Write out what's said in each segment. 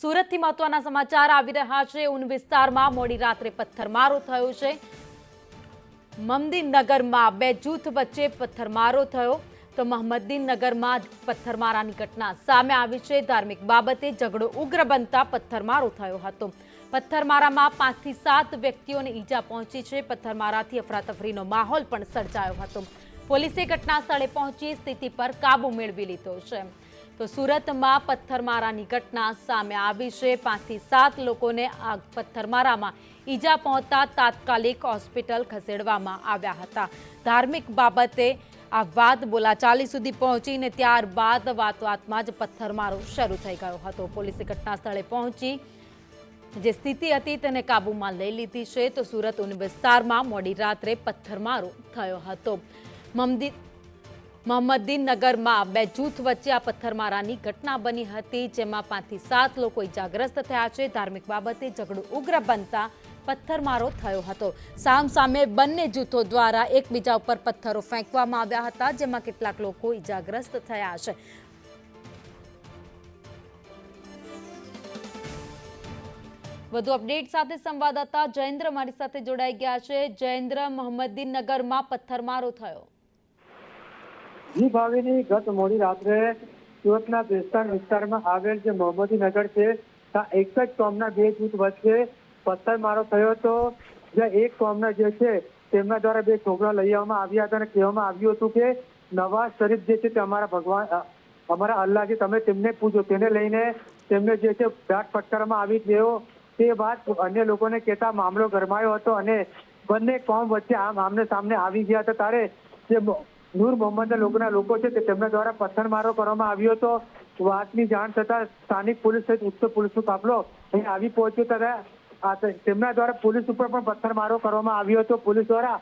સુરતથી મહત્વના સમાચાર આવી રહ્યા છે। ઉન વિસ્તારમાં મોડી રાત્રે પથ્થરમારો થયો છે। મમદીનગરમાં બે જૂથ વચ્ચે પથ્થરમારો થયો તો મહમદીનગરમાં પથ્થરમારાની ઘટના સામે આવી છે। ધાર્મિક બાબતે ઝઘડો ઉગ્ર બનતા પથ્થરમારો થયો હતો। પથ્થરમારામાં 5 થી 7 વ્યક્તિઓને ઈજા પહોંચી છે। પથ્થરમારાથી અફરાતફરીનો માહોલ પણ સર્જાયો હતો। પોલીસે ઘટના સ્થળે પહોંચી સ્થિતિ પર કાબુ મેળવી લીધો છે। તો સુરતમાં પથ્થરમારાની ઘટના સામે આવી છે। 5 થી 7 લોકોને આ પથ્થરમારામાં ઈજા પહોંચતા તાત્કાલિક હોસ્પિટલ ખસેડવામાં આવ્યા હતા। ધાર્મિક બાબતે આ વાત બોલાચાલી સુધી પહોંચીને ત્યારબાદ વાતમાં જ પથ્થરમારો શરૂ થઈ ગયો હતો। પોલીસે ઘટના સ્થળે પહોંચી જે સ્થિતિ હતી તેને કાબૂમાં લઈ લીધી છે। તો સુરત ઉન વિસ્તારમાં મોડી રાત્રે પથ્થરમારો થયો હતો। મહમદીનગરમાં બે જૂથ વચ્ચે આ પથ્થરમારાની ઘટના બની હતી, જેમાં 5 થી 7 લોકો ઇજાગ્રસ્ત થયા છે। ધાર્મિક બાબતે ઝઘડો ઉગ્ર બનતા પથ્થરમારો થયો હતો। સામસામે બંને જૂથો દ્વારા એકબીજા ઉપર પથ્થરો ફેંકવામાં આવ્યા હતા, જેમાં કેટલાક લોકો ઇજાગ્રસ્ત થયા છે। વધુ અપડેટ સાથે સંવાદદાતા જયેન્દ્ર મારી સાથે જોડાઈ ગયા છે। જયેન્દ્ર, મહમદીનગરમાં પથ્થરમારો થયો। જી ભાવિની, ગત મોડી રાત્રે સુરતના બેસ્તાન વિસ્તારમાં આવેલ જે મહમદીનગર છે ત્યાં એક જ કોમના બે જૂથ વચ્ચે પથ્થરમારો થયો હતો। જે એક કોમના જે છે તેમના દ્વારા બે છોકરા લઈ આવવામાં આવ્યા હતા અને કહેવામાં આવ્યું હતું કે નવાઝ શરીફ જે છે તે અમારા ભગવાન, અમારા અલ્લાહ છે, તમે તેમને પૂજો। તેને લઈને તેમને જે છે દાટ ફટકારવામાં આવી ગયો। તે બાદ અન્ય લોકોને કહેતા મામલો ગરમાયો હતો અને બંને કોમ વચ્ચે આમ આમને સામને આવી ગયા હતા। ત્યારે જે નૂર મોહમ્મદના લોકો છે તે તેમના દ્વારા પથ્થરમારો કરવામાં આવ્યો હતો। વાતની જાણ થતાં સ્થાનિક પોલીસ સહિત ઉચ્ચ પોલીસનો કાફલો અહીં આવી પહોંચ્યો હતા। તેમના દ્વારા પોલીસ ઉપર પણ પથ્થરમારો કરવામાં આવ્યો હતો। પોલીસ દ્વારા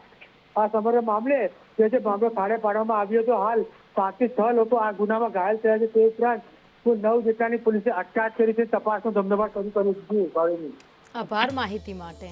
આ સમગ્ર મામલે જે છે મામલો થાળે પાડવામાં આવ્યો હતો। હાલ 5 થી 6 લોકો આ ગુનામાં ઘાયલ થયા છે। તે ઉપરાંત કુલ 9 જેટલાની પોલીસે અટકાયત કરી છે। તપાસનો ધમધમાટ શરૂ કર્યો છે। આભાર માહિતી માટે।